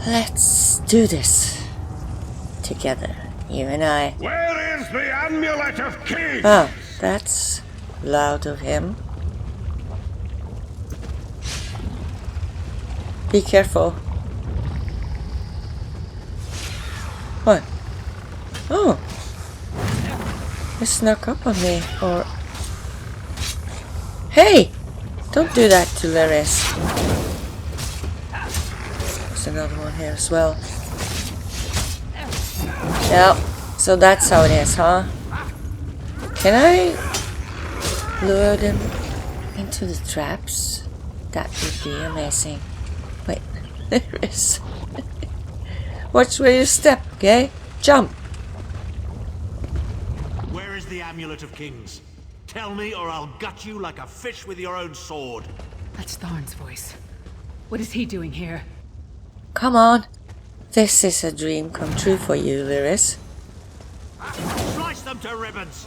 Let's do this. Together, you and I. Where is the Amulet of Kings? Oh, that's loud of him. Be careful. What? Oh. He snuck up on me, or... Hey! Don't do that to Lyris. There's another one here as well. Yeah, so that's how it is, huh? Can I lure them into the traps? That would be amazing. Wait, Lyris. Watch where you step, okay? Jump! Where is the Amulet of Kings? Tell me or I'll gut you like a fish with your own sword. That's Tharn's voice. What is he doing here? Come on. This is a dream come true for you, Lyris. Slice them to ribbons!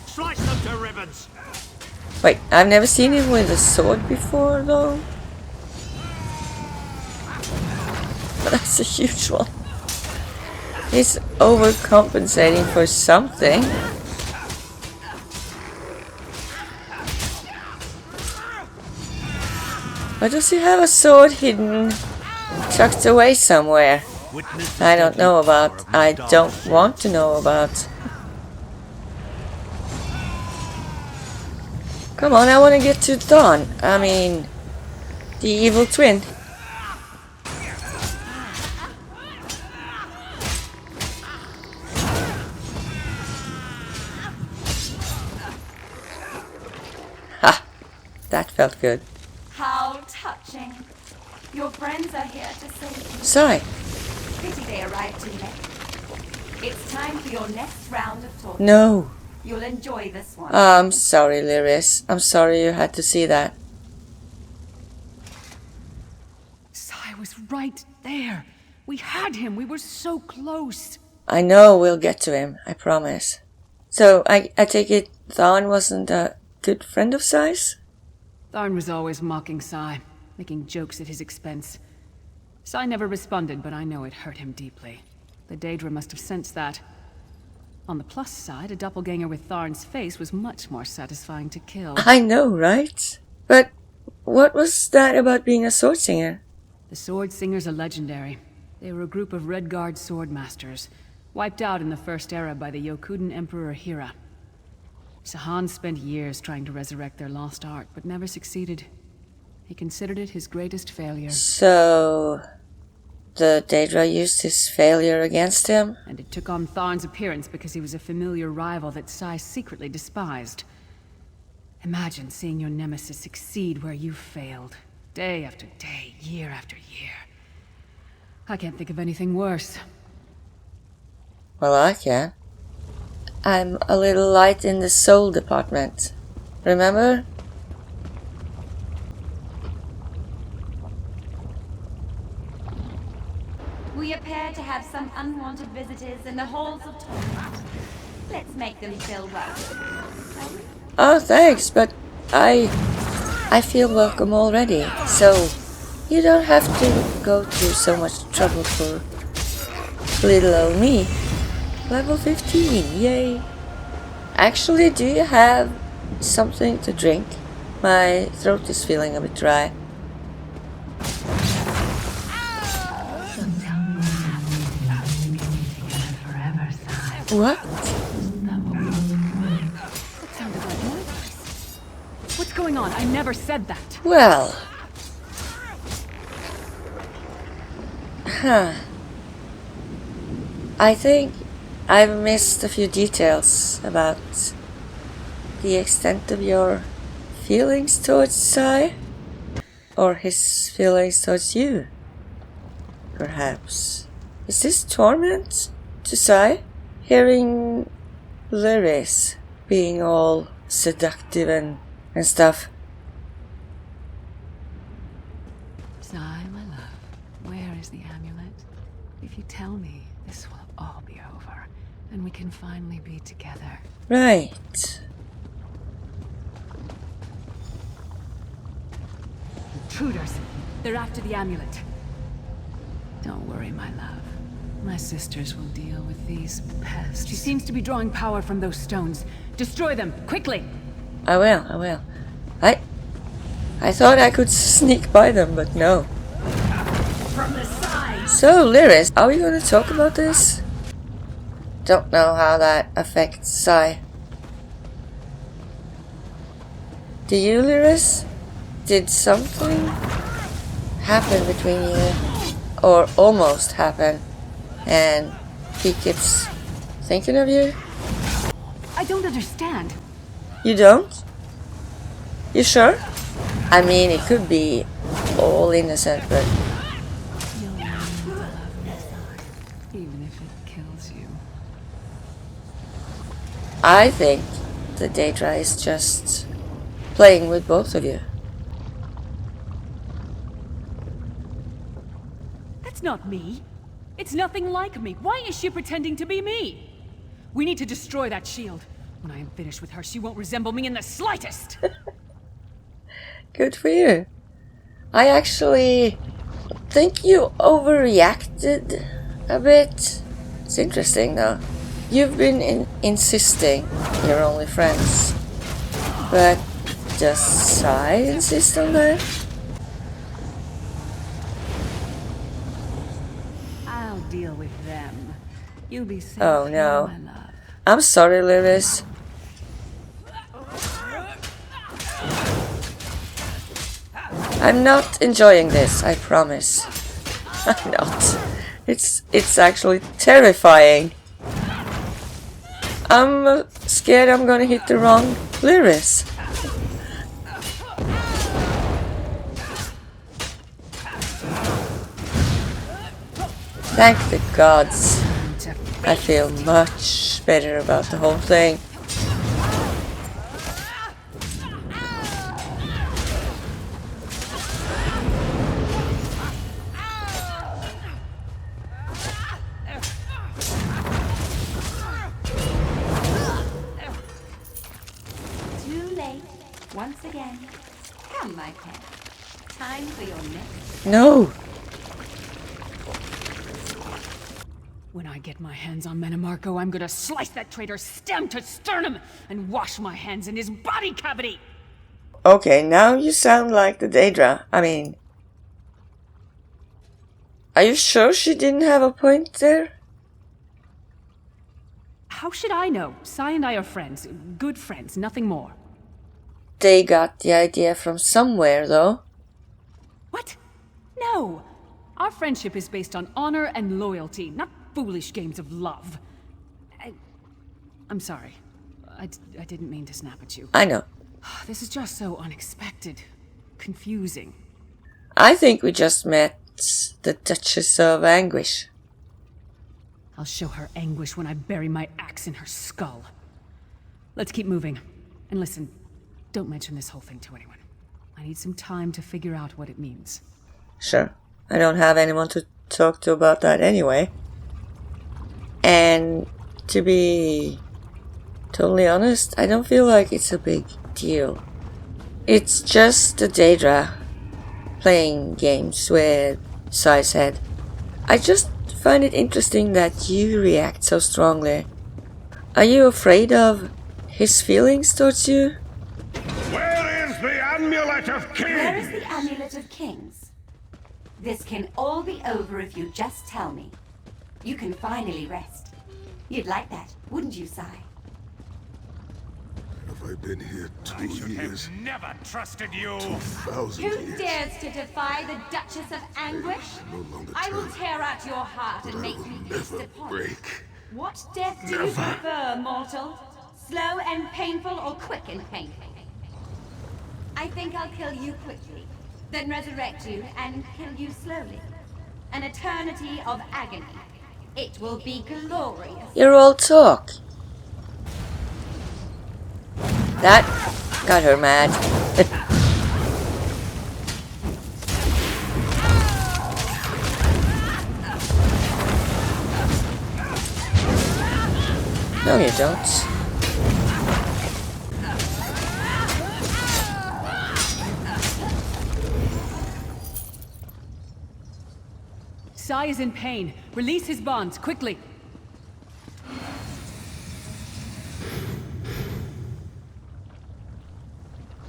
Slice them to ribbons! Wait, I've never seen him with a sword before, though. But that's a huge one. He's overcompensating for something. Or does he have a sword hidden, tucked away somewhere? I don't know about. I don't want to know about. Come on, I want to get to Dawn. I mean, the evil twin. Ha! That felt good. How touching. Your friends are here to save you. Sorry. Pity they arrived too late. It's time for your next round of talk. No. You'll enjoy this one. I'm sorry, Lyris. I'm sorry you had to see that. Sai was right there. We had him. We were so close. I know we'll get to him. I promise. So, I take it Tharn wasn't a good friend of Sai's? Tharn was always mocking Sai, making jokes at his expense. Sai never responded, but I know it hurt him deeply. The Deadra must have sensed that. On the plus side, a doppelganger with Tharn's face was much more satisfying to kill. I know, right? But what was that about being a sword singer? The Sword Singers are legendary. They were a group of Red Guard swordmasters, wiped out in the First Era by the Yokudan Emperor Hira. Sahan spent years trying to resurrect their lost art, but never succeeded. He considered it his greatest failure. So, the Deadra used his failure against him? And it took on Tharn's appearance because he was a familiar rival that Sai secretly despised. Imagine seeing your nemesis succeed where you failed. Day after day, year after year. I can't think of anything worse. Well, I can. I'm a little light in the soul department. Remember? We appear to have some unwanted visitors in the halls of torment. Let's make them feel welcome. Oh, thanks, but I feel welcome already, so you don't have to go through so much trouble for little old me. Level 15, yay. Actually, do you have something to drink? My throat is feeling a bit dry. What? That sounded like my voice. What's going on? I never said that. Well. Huh. I think I've missed a few details about the extent of your feelings towards Sai. Or his feelings towards you. Perhaps. Is this torment to Sai? Hearing Lyris being all seductive and stuff. Sai, my love, where is the amulet? If you tell me, this will all be over, and we can finally be together. Right. Intruders! They're after the amulet. Don't worry, my love. My sisters will deal with these pests. She seems to be drawing power from those stones. Destroy them, quickly! I will. I thought I could sneak by them, but no. From the side! So, Lyris, are we gonna talk about this? Don't know how that affects Sai. Do you, Lyris? Did something happen between you? Or almost happen? And he keeps thinking of you? I don't understand. You don't? You sure? I mean, it could be all innocent, but... You'll learn to love me, Sai, even if it kills you. I think the Deadra is just playing with both of you. That's not me. It's nothing like me. Why is she pretending to be me? We need to destroy that shield. When I am finished with her, she won't resemble me in the slightest. Good for you. I actually think you overreacted a bit. It's interesting though. You've been insisting you're only friends. But does Sai insist on that? I'll deal with them. You'll be safe. Oh no. My love. I'm sorry, Lyris. I'm not enjoying this, I promise. I'm not. It's actually terrifying. I'm scared I'm gonna hit the wrong Lyris. Thank the gods. I feel much better about the whole thing. Too late. Once again. Come, my pet. Time for your next. No! When I get my hands on Menomarco, I'm gonna slice that traitor stem to sternum and wash my hands in his body cavity! Okay, now you sound like the Deadra. I mean... Are you sure she didn't have a point there? How should I know? Sai and I are friends. Good friends, nothing more. They got the idea from somewhere, though. What? No! Our friendship is based on honor and loyalty, not foolish games of love. I'm sorry. I didn't mean to snap at you. I know. This is just so unexpected. Confusing. I think we just met the Duchess of Anguish. I'll show her anguish when I bury my axe in her skull. Let's keep moving. And listen, don't mention this whole thing to anyone. I need some time to figure out what it means. Sure. I don't have anyone to talk to about that anyway. And to be totally honest, I don't feel like it's a big deal. It's just the Deadra playing games with Sai's head. I just find it interesting that you react so strongly. Are you afraid of his feelings towards you? Where is the Amulet of Kings? Where is the Amulet of Kings? This can all be over if you just tell me. You can finally rest. You'd like that, wouldn't you, Sai? Have I been here 2 I should years? have never trusted you. 2,000 Who years. dares to defy the Duchess of Anguish? No longer I will turn, tear out your heart but and I make will you never feast upon it. break. What death do you Never. prefer, mortal? Slow and painful or quick and painful? I think I'll kill you quickly, then resurrect you and kill you slowly. An eternity of agony. It will be glorious. You're all talk. That got her mad. No, you don't. Sai is in pain. Release his bonds, quickly.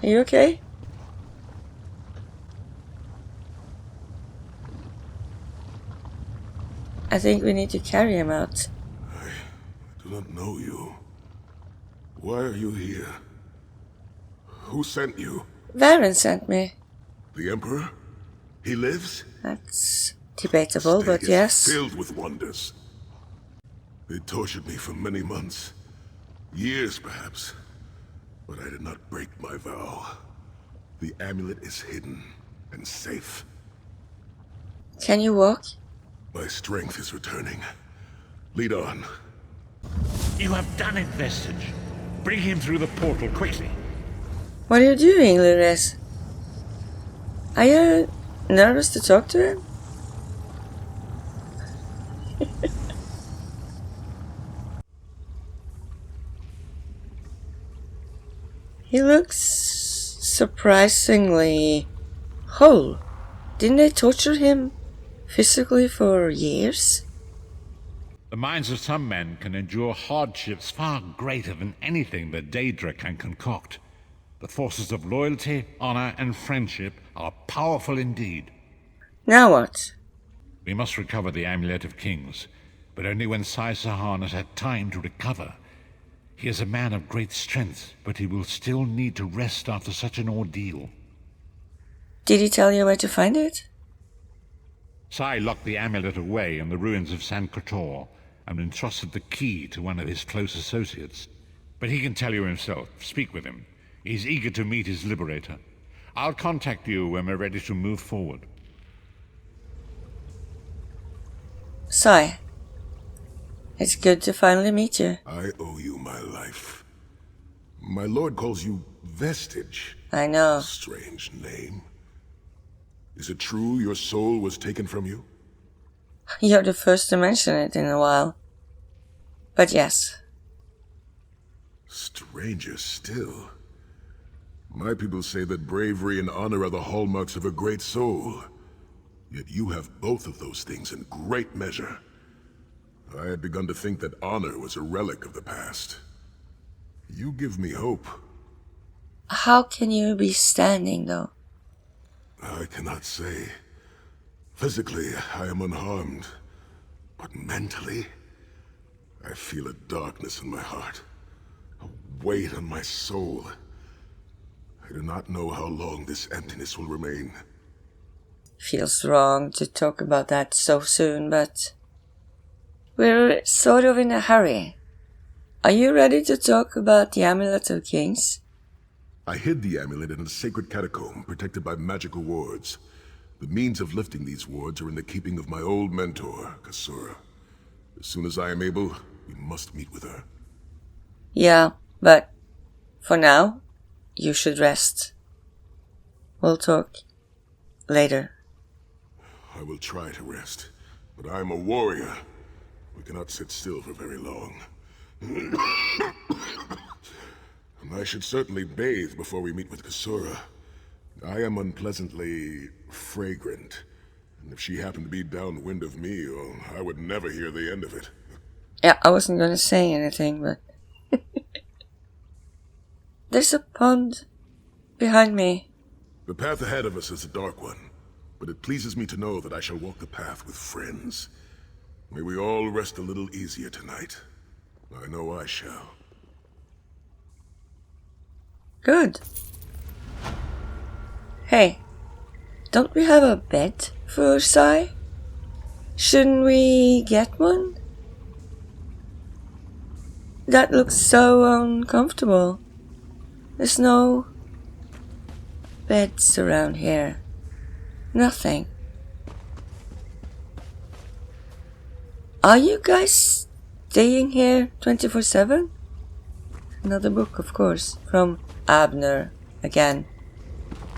Are you okay? I think we need to carry him out. I do not know you. Why are you here? Who sent you? Varen sent me. The Emperor? He lives? That's debatable, but Is yes. filled with wonders. They tortured me for many months. Years, perhaps. But I did not break my vow. The amulet is hidden and safe. Can you walk? My strength is returning. Lead on. You have done it, Vestige. Bring him through the portal quickly. What are you doing, Lyris? Are you nervous to talk to him? He looks surprisingly whole. Didn't they torture him physically for years? The minds of some men can endure hardships far greater than anything that Deadra can concoct. The forces of loyalty, honor, and friendship are powerful indeed. Now what? We must recover the Amulet of Kings, but only when Sai Sahan has had time to recover. He is a man of great strength, but he will still need to rest after such an ordeal. Did he tell you where to find it? Sai locked the amulet away in the ruins of San Kotor and entrusted the key to one of his close associates. But he can tell you himself. Speak with him. He's eager to meet his liberator. I'll contact you when we're ready to move forward. Sai, it's good to finally meet you. I owe you my life. My lord calls you Vestige. I know. Strange name. Is it true your soul was taken from you? You're the first to mention it in a while. But yes. Stranger still. My people say that bravery and honor are the hallmarks of a great soul. Yet you have both of those things in great measure. I had begun to think that honor was a relic of the past. You give me hope. How can you be standing though? I cannot say. Physically, I am unharmed. But mentally, I feel a darkness in my heart. A weight on my soul. I do not know how long this emptiness will remain. Feels wrong to talk about that so soon, but we're sort of in a hurry. Are you ready to talk about the Amulet of Kings? I hid the amulet in a sacred catacomb protected by magical wards. The means of lifting these wards are in the keeping of my old mentor, Kasura. As soon as I am able, we must meet with her. Yeah, but for now, you should rest. We'll talk later. I will try to rest, but I am a warrior. We cannot sit still for very long. I should certainly bathe before we meet with Kasura. I am unpleasantly fragrant, and if she happened to be downwind of me, well, I would never hear the end of it. Yeah, I wasn't gonna say anything, but there's a pond behind me. The path ahead of us is a dark one, but it pleases me to know that I shall walk the path with friends. May we all rest a little easier tonight. I know I shall. Good. Hey, don't we have a bed for Sai? Shouldn't we get one? That looks so uncomfortable. There's no beds around here. Nothing. Are you guys staying here 24/7? Another book, of course, from Abner again.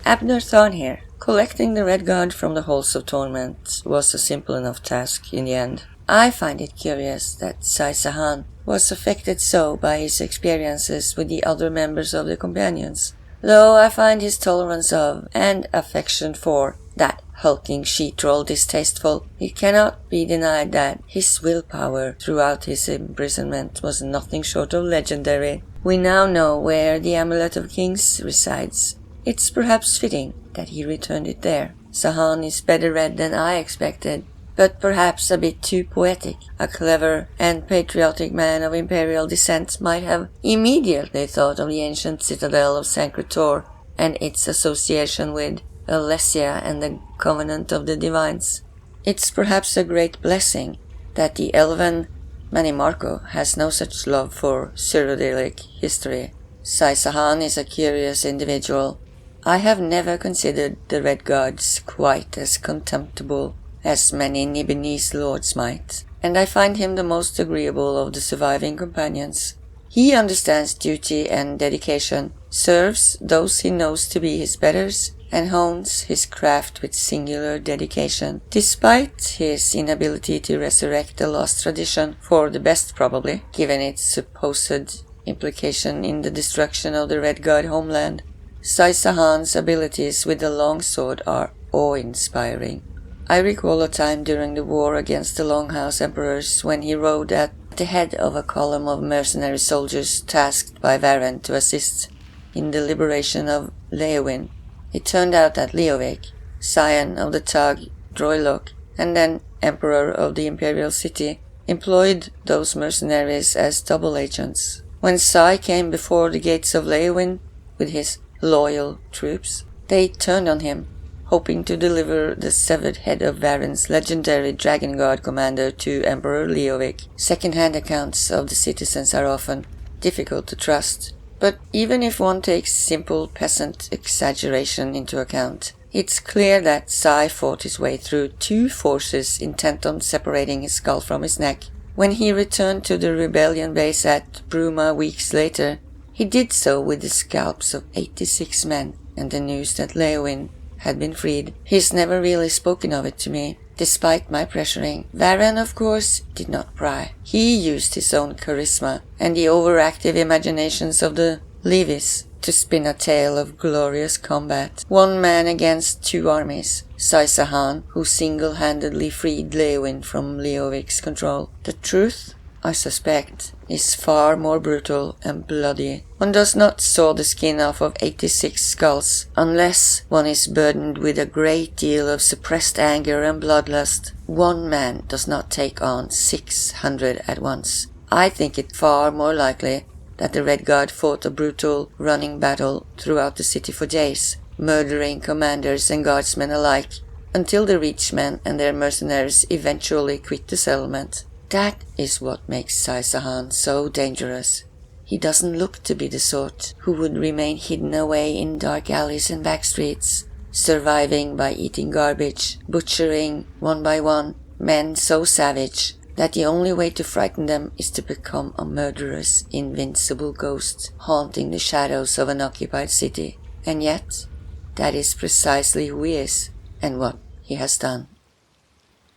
Abner Thorn here. Collecting the Red Guard from the Halls of Torment was a simple enough task in the end. I find it curious that Sai Sahan was affected so by his experiences with the other members of the Companions. Though I find his tolerance of and affection for that hulking she-troll distasteful, it cannot be denied that his willpower throughout his imprisonment was nothing short of legendary. We now know where the Amulet of Kings resides. It's perhaps fitting that he returned it there. Sahan is better read than I expected, but perhaps a bit too poetic. A clever and patriotic man of imperial descent might have immediately thought of the ancient citadel of Sancretor and its association with Alessia and the Covenant of the Divines. It's perhaps a great blessing that the elven Manimarco has no such love for Cyrodiilic history. Sai Sahan is a curious individual. I have never considered the Red Guards quite as contemptible as many Nibinese lords might, and I find him the most agreeable of the surviving companions. He understands duty and dedication, serves those he knows to be his betters, and hones his craft with singular dedication, despite his inability to resurrect a lost tradition, for the best probably, given its supposed implication in the destruction of the Red Guard homeland. Sai Sahan's abilities with the longsword are awe-inspiring. I recall a time during the war against the Longhouse Emperors when he rode at the head of a column of mercenary soldiers tasked by Varen to assist in the liberation of Leowin. It turned out that Leovic, scion of the Tag Droylok and then Emperor of the Imperial City, employed those mercenaries as double agents. When Sai came before the gates of Leowin with his loyal troops, they turned on him, hoping to deliver the severed head of Varen's legendary Dragon Guard commander to Emperor Leovic. Second-hand accounts of the citizens are often difficult to trust, but even if one takes simple peasant exaggeration into account, it's clear that Sai fought his way through two forces intent on separating his skull from his neck. When he returned to the rebellion base at Bruma weeks later, he did so with the scalps of 86 men and the news that Leowin had been freed. He's never really spoken of it to me, despite my pressuring. Varen, of course, did not pry. He used his own charisma and the overactive imaginations of the Levis to spin a tale of glorious combat. One man against two armies. Sai Sahan, who single-handedly freed Leowin from Leovic's control. The truth, I suspect, is far more brutal and bloody. One does not saw the skin off of 86 skulls unless one is burdened with a great deal of suppressed anger and bloodlust. One man does not take on 600 at once. I think it far more likely that the Red Guard fought a brutal running battle throughout the city for days, murdering commanders and guardsmen alike, until the Reachmen and their mercenaries eventually quit the settlement. That is what makes Sai Sahan so dangerous. He doesn't look to be the sort who would remain hidden away in dark alleys and back streets, surviving by eating garbage, butchering one by one men so savage that the only way to frighten them is to become a murderous, invincible ghost haunting the shadows of an occupied city. And yet, that is precisely who he is and what he has done.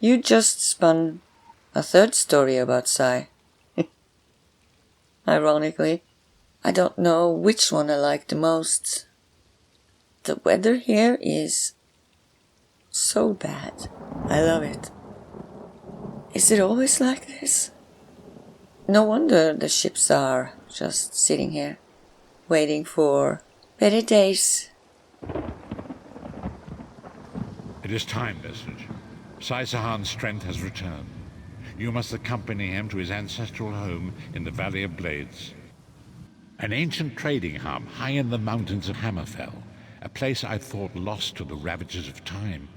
You just spun a third story about Sai. Ironically, I don't know which one I like the most. The weather here is so bad. I love it. Is it always like this? No wonder the ships are just sitting here, waiting for better days. It is time, Vestige. Sai Sahan's strength has returned. You must accompany him to his ancestral home in the Valley of Blades. An ancient trading hub high in the mountains of Hammerfell, a place I thought lost to the ravages of time.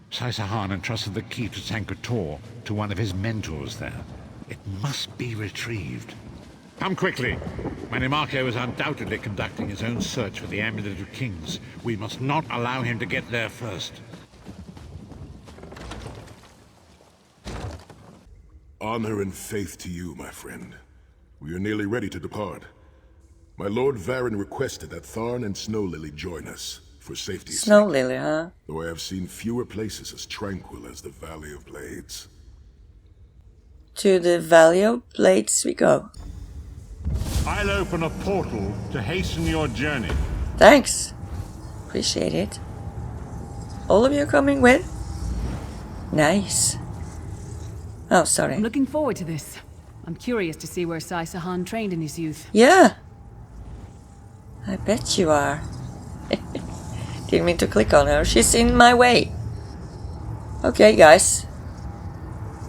Sai Sahan entrusted the key to Sancretor to one of his mentors there. It must be retrieved. Come quickly! Manimarco is undoubtedly conducting his own search for the Amulet of Kings. We must not allow him to get there first. Honor and faith to you, my friend. We are nearly ready to depart. My Lord Varen requested that Tharn and Snow Lily join us, for safety's Snow sake. Lily, huh? Though I have seen fewer places as tranquil as the Valley of Blades. To the Valley of Blades we go. I'll open a portal to hasten your journey. Thanks. Appreciate it. All of you coming with? Nice. Oh, sorry. I'm looking forward to this. I'm curious to see where Sai Sahan trained in his youth. Yeah. I bet you are. Didn't mean to click on her. She's in my way. Okay, guys.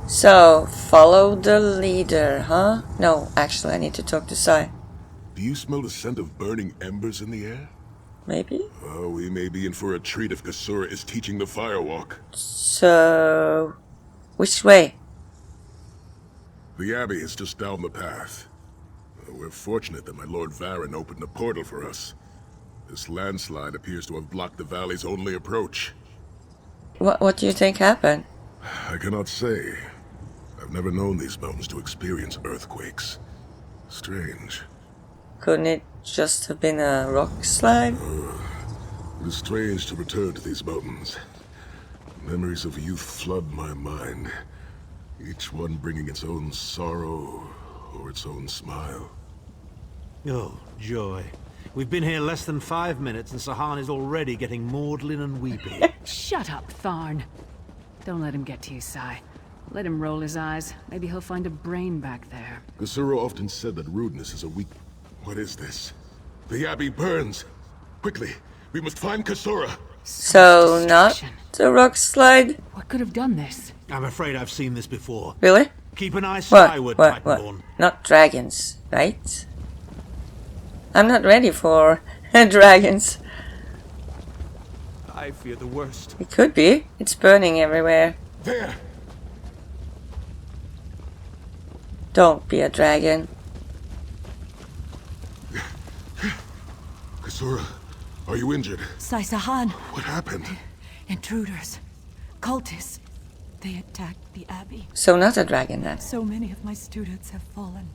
So, follow the leader, huh? No, actually, I need to talk to Sai. Do you smell the scent of burning embers in the air? Maybe? Oh, we may be in for a treat if Kasura is teaching the firewalk. So... which way? The Abbey is just down the path. We're fortunate that my Lord Varen opened a portal for us. This landslide appears to have blocked the valley's only approach. What do you think happened? I cannot say. I've never known these mountains to experience earthquakes. Strange. Couldn't it just have been a rock slide? It is strange to return to these mountains. Memories of youth flood my mind, each one bringing its own sorrow or its own smile. Oh, joy. We've been here less than 5 minutes and Sahan is already getting maudlin and weepy. Shut up, Tharn. Don't let him get to you, Sai. Let him roll his eyes. Maybe he'll find a brain back there. Kasura often said that rudeness is a weak... What is this? The Abbey burns! Quickly, we must find Kasura! So, not the rock slide? What could have done this? I'm afraid I've seen this before. Really? Keep an eye skyward, Titanborn. Not dragons, right? I'm not ready for dragons. I fear the worst. It could be. It's burning everywhere. There! Don't be a dragon. Kasura, are you injured? Sai Sahan. What happened? Intruders. Cultists. They attacked the Abbey. So not a dragon then. So many of my students have fallen.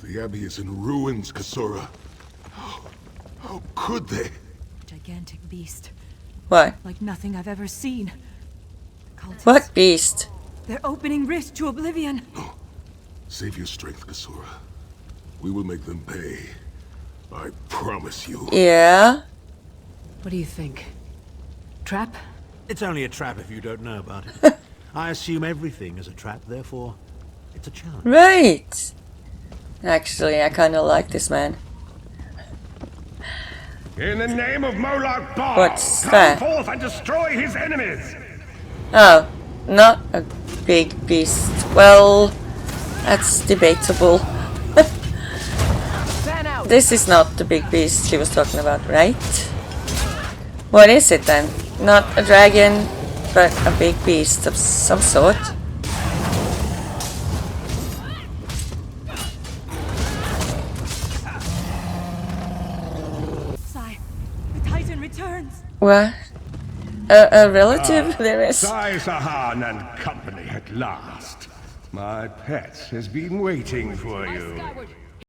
The Abbey is in ruins, Kasura. How could they? Gigantic beast. What? Like nothing I've ever seen. Cultists. What beast? They're opening rift to Oblivion. No. Save your strength, Kasura. We will make them pay. I promise you. Yeah? What do you think? Trap? It's only a trap if you don't know about it. I assume everything is a trap, therefore it's a challenge. Right. Actually, I kind of like this man. In the name of Moloch Baal, What's come that? forth and destroy his enemies! Oh, not a big beast. Well, that's debatable. This is not the big beast she was talking about, right? What is it then? Not a dragon, but a big beast of some sort. Sai, the Titan returns. What? A relative there is? Sai Sahan and company at last. My pet has been waiting for you.